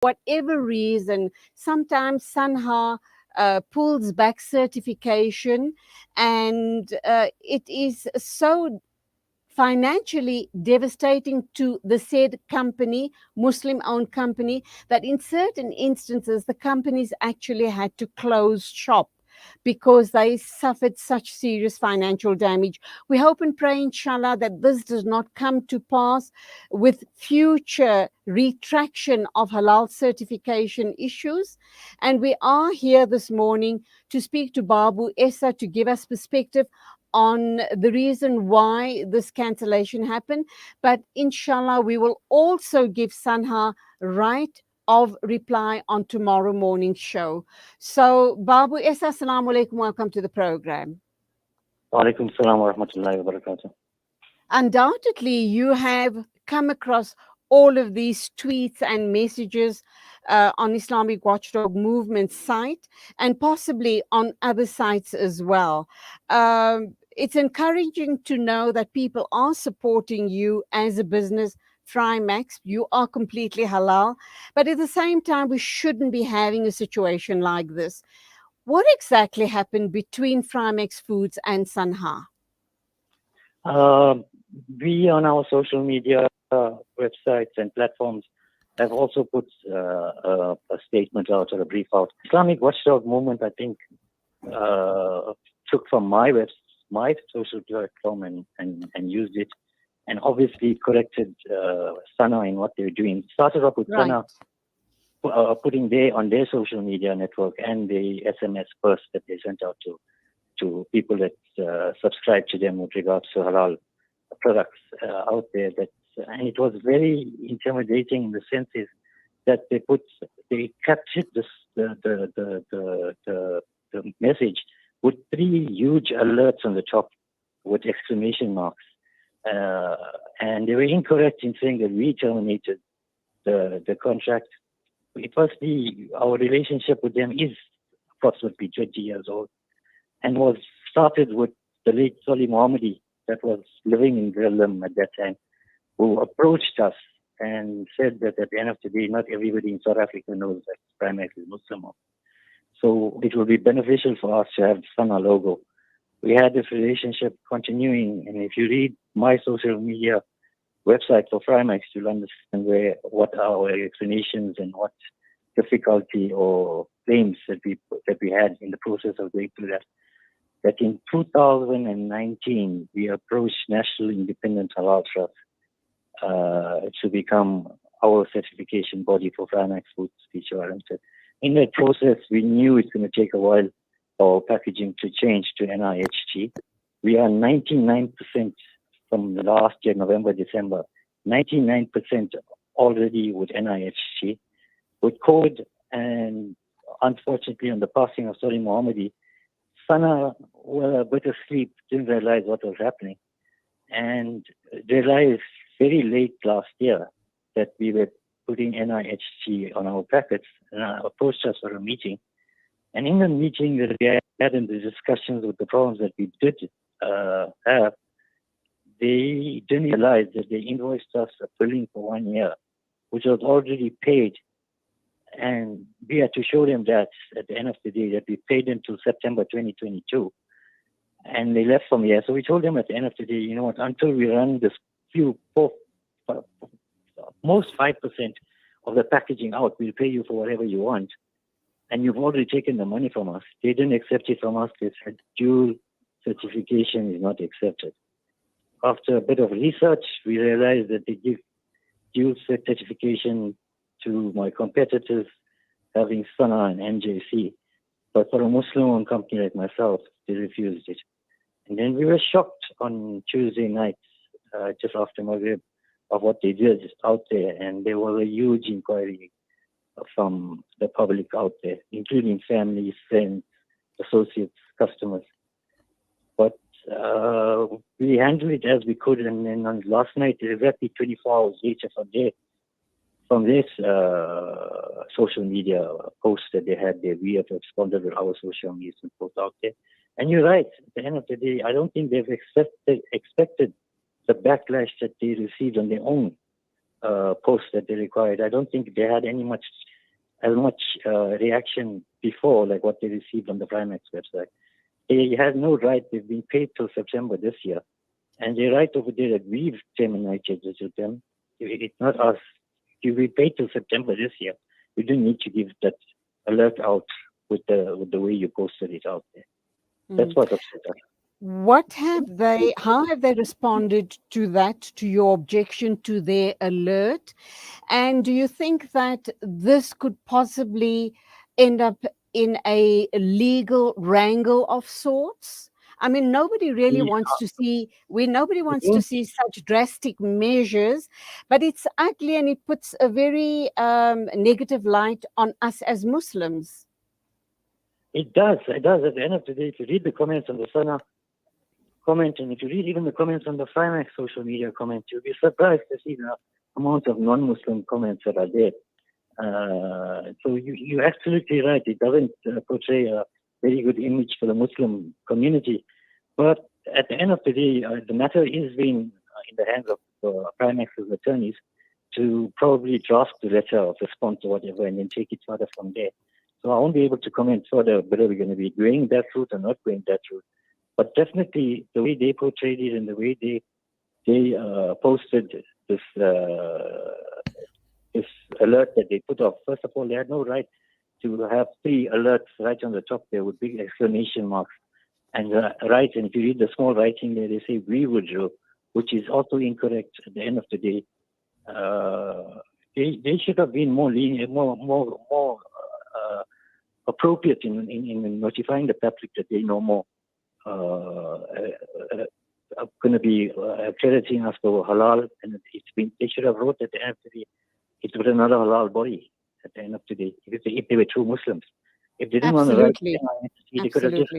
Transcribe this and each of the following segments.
whatever reason, sometimes SANHA pulls back certification, and it is so financially devastating to the said company, Muslim owned company, that in certain instances the companies actually had to close shop because they suffered such serious financial damage. We hope and pray, inshallah, that this does not come to pass with future retraction of halal certification issues. And we are here this morning to speak to Baboo Essa to give us perspective on the reason why this cancellation happened. But inshallah, we will also give SANHA right of reply on tomorrow morning's show. So, Baboo Essa, assalamu alaikum, welcome to the program. Wa alaikum salam wa rahmatullahi wa barakatuh. Undoubtedly, you have come across all of these tweets and messages on Islamic Watchdog Movement site and possibly on other sites as well. It's encouraging to know that people are supporting you as a business, Frimax. You are completely halal, but at the same time, we shouldn't be having a situation like this. What exactly happened between Frimax Foods and SANHA? We on our social media websites and platforms have also put a statement out or a brief out. Islamic Watchdog Movement, I think, took from my social platform and used it, and obviously corrected SANHA in what they were doing. Started off with SANHA putting on their social media network and the SMS burst that they sent out to people that subscribe to them with regards to halal products out there. And it was very intimidating in the sense is that they captured the message with 3 huge alerts on the top with exclamation marks. And they were incorrect in saying that we terminated the contract. Firstly, our relationship with them is approximately 20 years old and was started with the late Solly Mohammadi that was living in Berlin at that time, who approached us and said that at the end of the day, not everybody in South Africa knows that Frimax is Muslim. So it will be beneficial for us to have the SANHA logo. We had this relationship continuing, and if you read my social media website for Frimax, you'll understand what our explanations and what difficulty or claims that we had in the process of going through that. That in 2019, we approached National Independent Halal Trust to become our certification body for Frimax Foods feature-oriented. In that process, we knew it's going to take a while for packaging to change to NIHT. We are 99% from the last year, November, December, 99% already with NIHT. With COVID and unfortunately on the passing of Solly Mohammadi, SANHA were a bit asleep, didn't realize what was happening, and realized very late last year that we were putting NIHT on our packets, and approached us for a meeting. And in the meeting that we had in the discussions with the problems that we did have, they didn't realize that they invoiced us a billing for 1 year, which was already paid. And we had to show them that at the end of the day that we paid them till September 2022. And they left from here. So we told them at the end of the day, you know what, until we run this most 5% of the packaging out, we'll pay you for whatever you want. And you've already taken the money from us. They didn't accept it from us. They said dual certification is not accepted. After a bit of research, we realized that they give dual certification to my competitors, having SANHA and MJC. But for a Muslim-owned company like myself, they refused it. And then we were shocked on Tuesday night, just after Maghrib, of what they did out there. And there was a huge inquiry from the public out there, including families, friends, associates, customers. But we handled it as we could. And then on last night, exactly 24 hours later from this social media post that they had there, we have responded with our social media post out there. And you're right, at the end of the day, I don't think they've expected the backlash that they received on their own post that they required. I don't think they had any much as much reaction before, like what they received on the Frimax website. They had no right. They've been paid till September this year. And they write over there that we've terminated it with them. It's not us. If we paid till September this year, we didn't need to give that alert out with the way you posted it out there. That's what upset us. How have they responded to that, to your objection to their alert? And do you think that this could possibly end up in a legal wrangle of sorts? I mean, nobody really wants to see, nobody wants to see such drastic measures, but it's ugly and it puts a very negative light on us as Muslims. It does. It does. At the end of the day, if you read the comments on the SANHA comment, and if you read even the comments on the Frimax social media comment, you'll be surprised to see the amount of non-Muslim comments that are there. So you're absolutely right. It doesn't portray a very good image for the Muslim community. But at the end of the day, the matter is being in the hands of Frimax's attorneys to probably draft the letter of response or whatever and then take it further from there. So I won't be able to comment further whether we're going to be going that route or not going that route. But definitely the way they portrayed it and the way they posted this alert that they put off. First of all, they had no right to have 3 alerts right on the top there with big exclamation marks. And right, and if you read the small writing there, they say we withdrew, which is also incorrect at the end of the day. They should have been more lenient, more appropriate in notifying the public that they no more going to be accrediting us for halal, and they should have wrote at the end of the day it was another halal body at the end of the day if they were true Muslims. If they didn't want to write, they could have just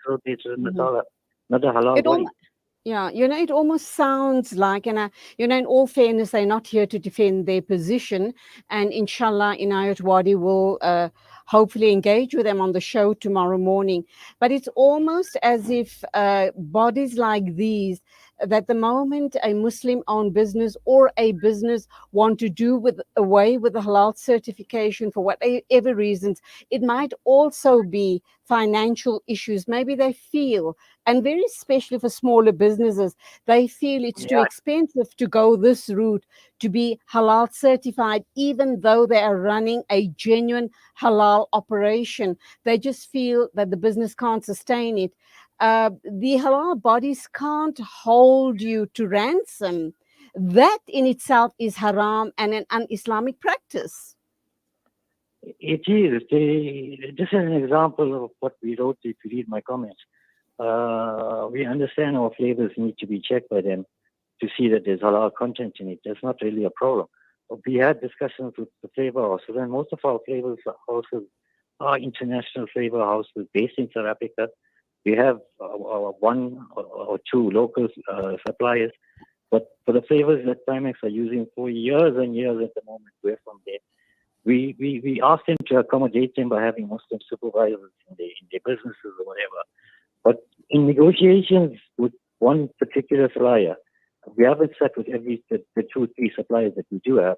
wrote it another halal body. Yeah, it almost sounds like, and in all fairness, they're not here to defend their position. And inshallah, Inayat Wadi will hopefully engage with them on the show tomorrow morning. But it's almost as if bodies like these, that the moment a Muslim-owned business or a business want to do away with the halal certification for whatever reasons, it might also be financial issues. Maybe they feel, and very especially for smaller businesses, they feel it's too expensive to go this route to be halal certified, even though they are running a genuine halal operation. They just feel that the business can't sustain it. The halal bodies can't hold you to ransom. That in itself is haram and an un-Islamic practice. It is. This is an example of what we wrote if you read my comments. We understand our flavors need to be checked by them to see that there's halal content in it. That's not really a problem. We had discussions with the flavor houses, and most of our flavors houses are international flavor houses based in South Africa. We have 1 or 2 local suppliers, but for the flavors that Frimax are using for years and years at the moment, we're from there. We asked them to accommodate them by having Muslim supervisors in their businesses or whatever. But in negotiations with one particular supplier, we haven't sat with the 2, 3 suppliers that we do have.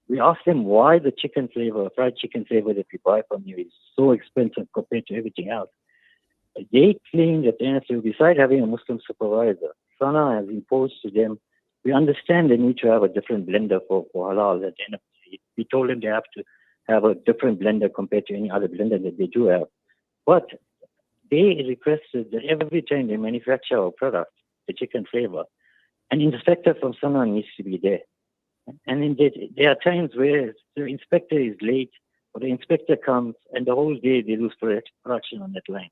We asked them why the chicken flavor, fried chicken flavor that we buy from you is so expensive compared to everything else. They claim that besides having a Muslim supervisor, SANHA has imposed to them. We understand they need to have a different blender for halal at the end of the day. We told them they have to have a different blender compared to any other blender that they do have. But they requested that every time they manufacture our product, the chicken flavor, an inspector from SANHA needs to be there. And then there are times where the inspector is late, or the inspector comes, and the whole day they lose production on that line.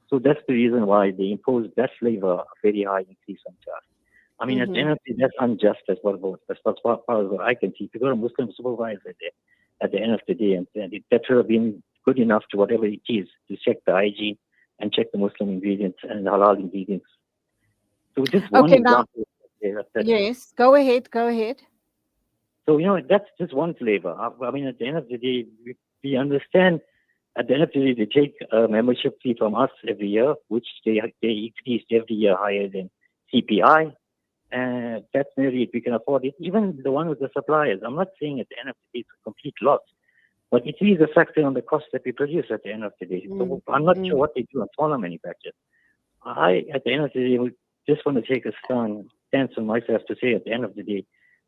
So that's the reason why they imposed that flavor a very high increase on charge. I mean, at the end of the day, that's unjust as far as what I can see. If you got a Muslim supervisor there at the end of the day, and that should have been good enough to whatever it is to check the hygiene and check the Muslim ingredients and halal ingredients. So just one example. Yes, go ahead. So, that's just one flavor. I mean, at the end of the day, we understand. At the end of the day, they take a membership fee from us every year, which they increased every year higher than CPI. And that's nearly it. We can afford it. Even the one with the suppliers, I'm not saying at the end of the day it's a complete loss. But it is a factor on the cost that we produce at the end of the day. So I'm not sure what they do on smaller manufacturers. I, at the end of the day, would just want to take a stance on myself to say at the end of the day,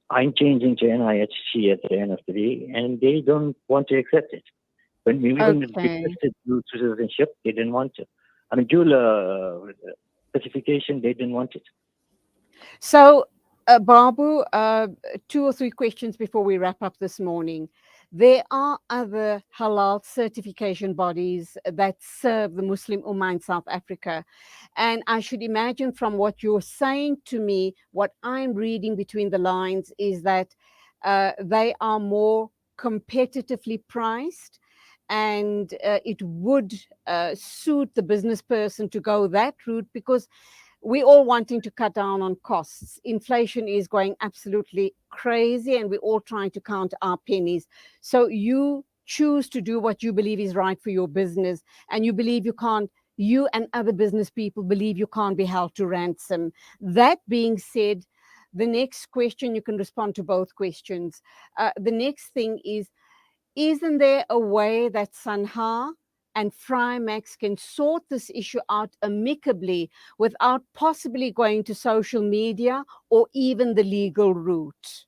I'm changing to NIHT at the end of the day, and they don't want to accept it. When we even requested dual citizenship, they didn't want it. I mean, dual certification, they didn't want it. So, Babu, 2 or 3 questions before we wrap up this morning. There are other halal certification bodies that serve the Muslim Ummah in South Africa. And I should imagine from what you're saying to me, what I'm reading between the lines is that they are more competitively priced, and it would suit the business person to go that route, because we're all wanting to cut down on costs. Inflation is going absolutely crazy, and we're all trying to count our pennies. So you choose to do what you believe is right for your business, and you believe you and other business people believe you can't be held to ransom. That being said, the next question, you can respond to both questions. The next thing is, isn't there a way that SANHA and Frimax can sort this issue out amicably without possibly going to social media or even the legal route?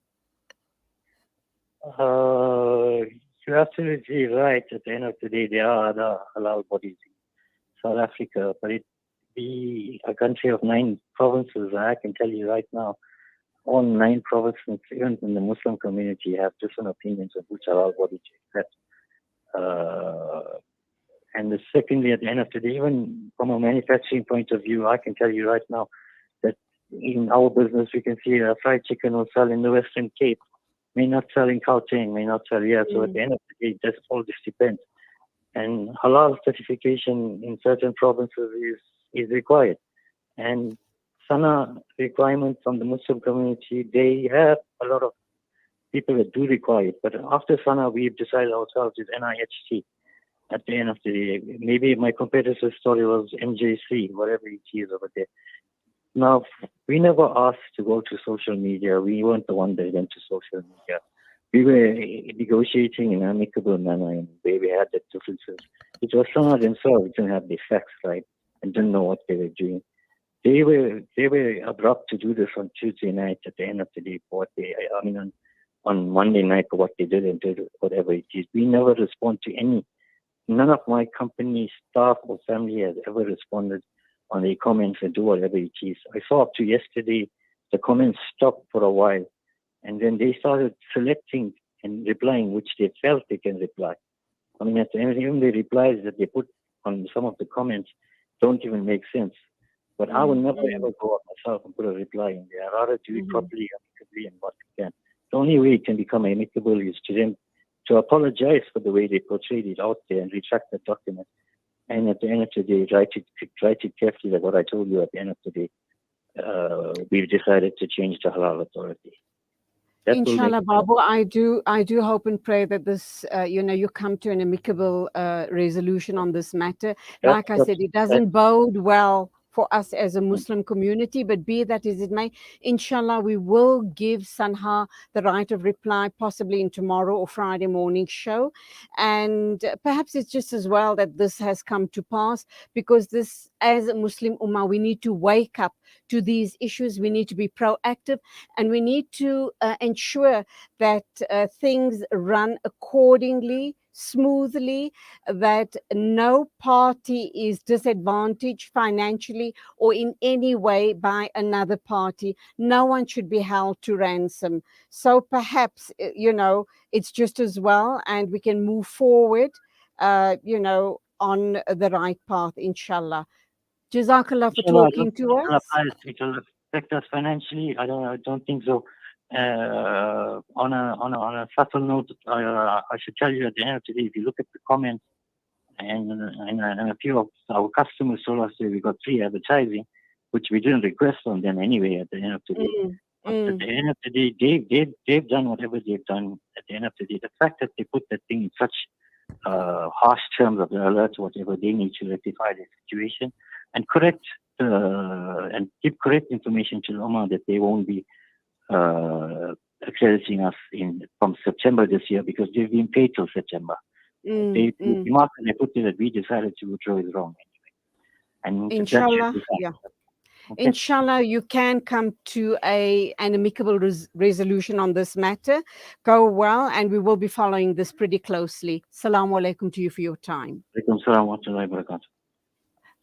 You're absolutely right. At the end of the day, there are other halal bodies in South Africa, but it be a country of 9 provinces. I can tell you right now, all 9 provinces, even in the Muslim community, have different opinions on which halal body to accept. And secondly, at the end of the day, even from a manufacturing point of view, I can tell you right now that in our business, we can see a fried chicken will sell in the Western Cape, may not sell in Gauteng, may not sell here. So at the end of the day, just all this depends. And halal certification in certain provinces is required. And SANHA requirements from the Muslim community, they have a lot of people that do require it. But after SANHA, we've decided ourselves is NIHT. At the end of the day, maybe my competitor's story was MJC, whatever it is over there. Now, we never asked to go to social media. We weren't the one that went to social media. We were negotiating in an amicable manner, and where we had the differences. It was SANHA themselves didn't have the facts right and didn't know what they were doing. They were abrupt to do this on Tuesday night at the end of the day for what on Monday night for what they did and did whatever it is. We never respond to any. None of my company staff or family has ever responded on the comments and do whatever it is. I saw up to yesterday, the comments stopped for a while, and then they started selecting and replying which they felt they can reply. I mean, at the end, even the replies that they put on some of the comments don't even make sense. But I will never ever go out myself and put a reply in there. I'd rather do it properly, amicably, and what we can. The only way it can become amicable is to them to apologize for the way they portrayed it out there and retract the document. And at the end of the day, write it carefully, like what I told you at the end of the day. We've decided to change the halal authority. Inshallah, Babu, I do hope and pray that this, you come to an amicable resolution on this matter. Like I said, it doesn't bode well for us as a Muslim community, but be that as it may, inshallah, we will give SANHA the right of reply, possibly in tomorrow or Friday morning show. And perhaps it's just as well that this has come to pass, because this, as a Muslim Ummah, we need to wake up to these issues. We need to be proactive, and we need to ensure that things run accordingly, smoothly, that no party is disadvantaged financially or in any way by another party. No one should be held to ransom. So perhaps, it's just as well, and we can move forward, on the right path, inshallah. Jazakallah for talking to us. It will affect us financially. I don't think so. On a subtle note, I should tell you at the end of the day, if you look at the comments, and a few of our customers told us that we got free advertising, which we didn't request from them anyway. At the end of the day, at the end of the day, they've done whatever they've done. At the end of the day, the fact that they put that thing in such harsh terms of the alerts, whatever, they need to rectify the situation and correct and give correct information to the Ummah that they won't be accrediting us from September this year, because they've been paid till September. The remark they put in that we decided to withdraw is wrong anyway, and that should Inshallah, be fine. yeah. Okay. Inshallah, you can come to an amicable resolution on this matter. Go well, and we will be following this pretty closely. Assalamu alaikum to you for your time. Alaikum salam wa rahmatullahi wa barakatuh.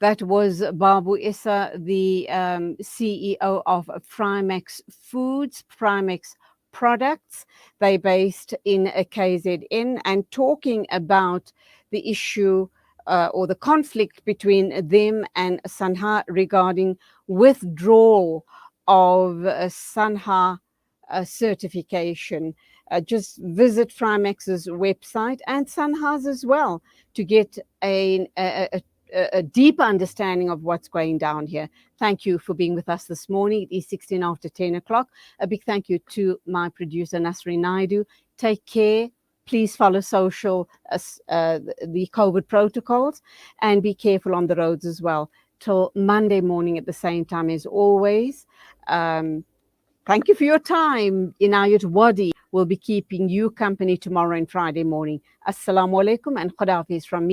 That was Baboo Essa, the CEO of Frimax Foods, Frimax Products. They're based in KZN, and talking about the issue or the conflict between them and SANHA regarding withdrawal of SANHA certification. Just visit Frimax's website and SANHA's as well to get a deeper understanding of what's going down here. Thank you for being with us this morning. It is 16 after 10 o'clock. A big thank you to my producer, Nasri Naidu. Take care. Please follow the COVID protocols, and be careful on the roads as well. Till Monday morning at the same time as always. Thank you for your time. Inayat Wadi will be keeping you company tomorrow and Friday morning. Assalamu alaikum and Khuda Hafiz from me.